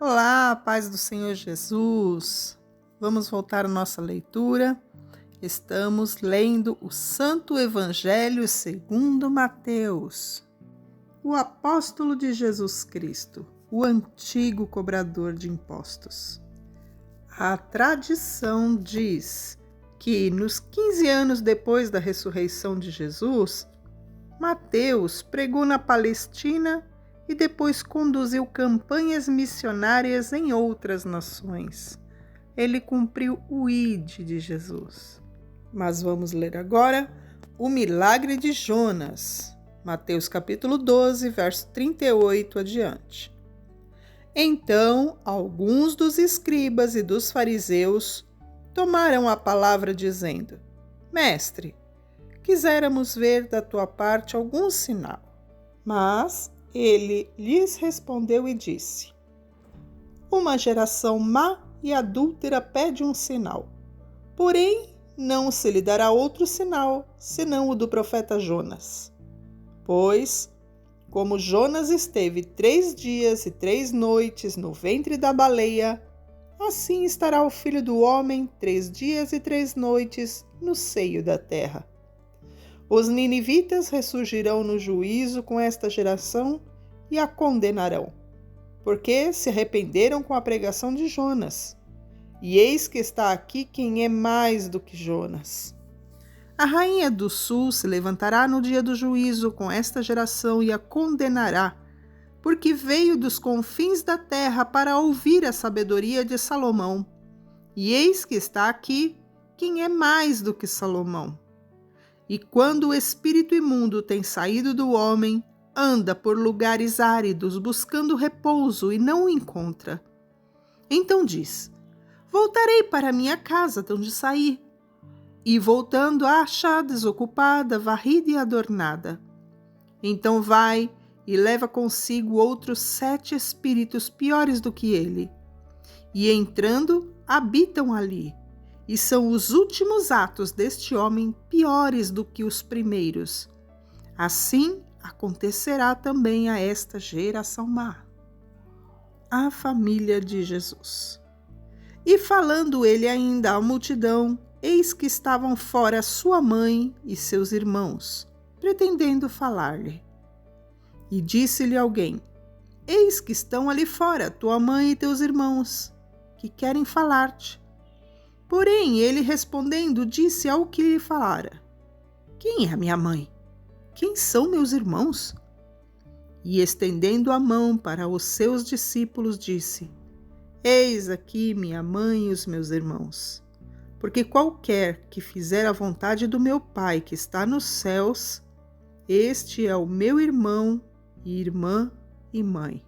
Olá, paz do Senhor Jesus. Vamos voltar à nossa leitura. Estamos lendo o Santo Evangelho segundo Mateus. O apóstolo de Jesus Cristo, o antigo cobrador de impostos. A tradição diz que nos 15 anos depois da ressurreição de Jesus, Mateus pregou na Palestina e depois conduziu campanhas missionárias em outras nações. Ele cumpriu o ID de Jesus. Mas vamos ler agora o milagre de Jonas. Mateus capítulo 12, verso 38 adiante. Então, alguns dos escribas e dos fariseus tomaram a palavra dizendo: Mestre, quiséramos ver da tua parte algum sinal. Mas ele lhes respondeu e disse: Uma geração má e adúltera pede um sinal. Porém, não se lhe dará outro sinal, senão o do profeta Jonas. Pois, como Jonas esteve 3 dias e 3 noites no ventre da baleia, assim estará o Filho do Homem 3 dias e 3 noites no seio da terra. Os ninivitas ressurgirão no juízo com esta geração e a condenarão, porque se arrependeram com a pregação de Jonas. E eis que está aqui quem é mais do que Jonas. A rainha do sul se levantará no dia do juízo com esta geração e a condenará, porque veio dos confins da terra para ouvir a sabedoria de Salomão. E eis que está aqui quem é mais do que Salomão. E quando o espírito imundo tem saído do homem, anda por lugares áridos buscando repouso e não o encontra. Então diz: Voltarei para minha casa de onde saí. E voltando a achar desocupada, varrida e adornada. Então vai e leva consigo outros 7 espíritos piores do que ele. E entrando, habitam ali. E são os últimos atos deste homem piores do que os primeiros. Assim acontecerá também a esta geração má. A família de Jesus. E falando ele ainda à multidão, eis que estavam fora sua mãe e seus irmãos, pretendendo falar-lhe. E disse-lhe alguém: Eis que estão ali fora tua mãe e teus irmãos, que querem falar-te. Porém, ele respondendo, disse ao que lhe falara: Quem é a minha mãe? Quem são meus irmãos? E estendendo a mão para os seus discípulos, disse: Eis aqui minha mãe e os meus irmãos. Porque qualquer que fizer a vontade do meu Pai que está nos céus, este é o meu irmão e irmã e mãe.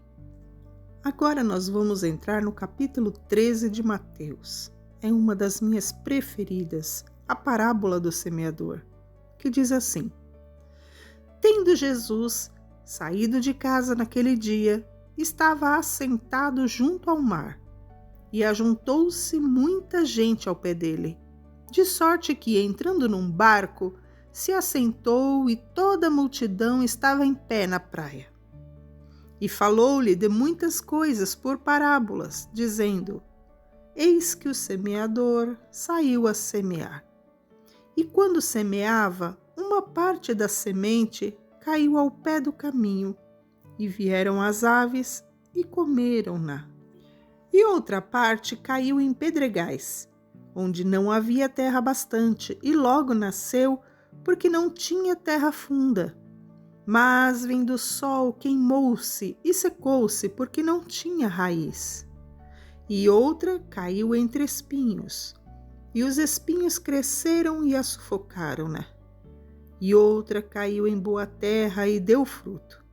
Agora nós vamos entrar no capítulo 13 de Mateus. É uma das minhas preferidas, a parábola do semeador, que diz assim: Tendo Jesus saído de casa naquele dia, estava assentado junto ao mar, e ajuntou-se muita gente ao pé dele, de sorte que, entrando num barco, se assentou e toda a multidão estava em pé na praia. E falou-lhe de muitas coisas por parábolas, dizendo: Eis que o semeador saiu a semear. E quando semeava, uma parte da semente caiu ao pé do caminho, e vieram as aves e comeram-na. E outra parte caiu em pedregais, onde não havia terra bastante, e logo nasceu, porque não tinha terra funda. Mas, vindo o sol, queimou-se e secou-se, porque não tinha raiz. E outra caiu entre espinhos, e os espinhos cresceram e a sufocaram-na. E outra caiu em boa terra e deu fruto,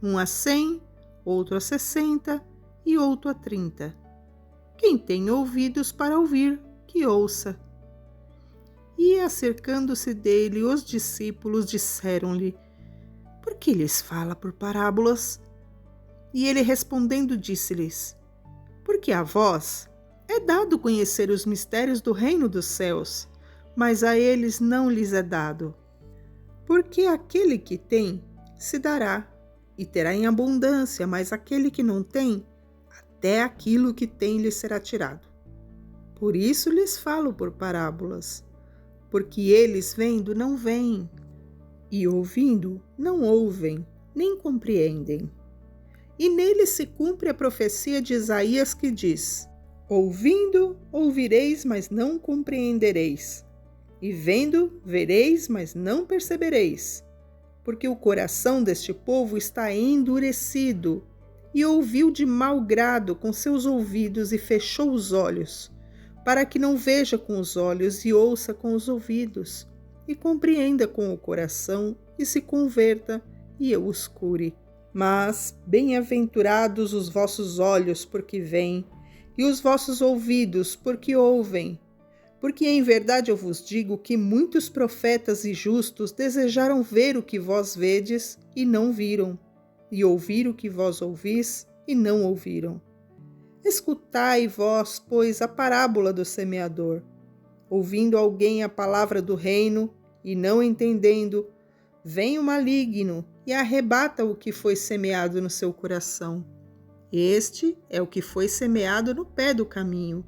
um a 100, outro a 60 e outro a 30. Quem tem ouvidos para ouvir, que ouça. E acercando-se dele, os discípulos disseram-lhe: Por que lhes fala por parábolas? E ele respondendo disse-lhes: Porque a vós é dado conhecer os mistérios do reino dos céus, mas a eles não lhes é dado. Porque aquele que tem, se dará, e terá em abundância, mas aquele que não tem, até aquilo que tem lhe será tirado. Por isso lhes falo por parábolas, porque eles vendo não veem, e ouvindo não ouvem, nem compreendem. E nele se cumpre a profecia de Isaías que diz: ouvindo, ouvireis, mas não compreendereis, e vendo, vereis, mas não percebereis, porque o coração deste povo está endurecido, e ouviu de mau grado com seus ouvidos e fechou os olhos, para que não veja com os olhos e ouça com os ouvidos, e compreenda com o coração e se converta, e eu os cure. Mas bem-aventurados os vossos olhos, porque veem, e os vossos ouvidos, porque ouvem. Porque em verdade eu vos digo que muitos profetas e justos desejaram ver o que vós vedes e não viram, e ouvir o que vós ouvis e não ouviram. Escutai vós, pois, a parábola do semeador. Ouvindo alguém a palavra do reino e não entendendo, vem o maligno e arrebata o que foi semeado no seu coração. Este é o que foi semeado no pé do caminho.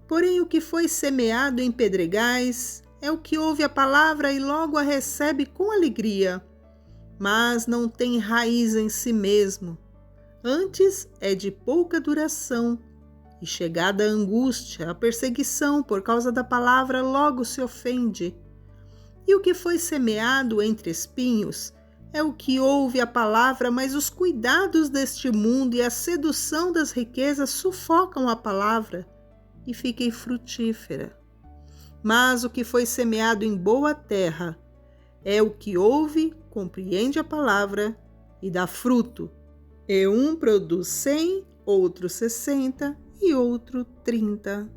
Porém, o que foi semeado em pedregais é o que ouve a palavra e logo a recebe com alegria, mas não tem raiz em si mesmo. Antes é de pouca duração, e chegada a angústia, a perseguição por causa da palavra logo se ofende. E o que foi semeado entre espinhos é o que ouve a palavra, mas os cuidados deste mundo e a sedução das riquezas sufocam a palavra e fica infrutífera. Mas o que foi semeado em boa terra é o que ouve, compreende a palavra e dá fruto. E um produz 100, outro 60 e outro 30.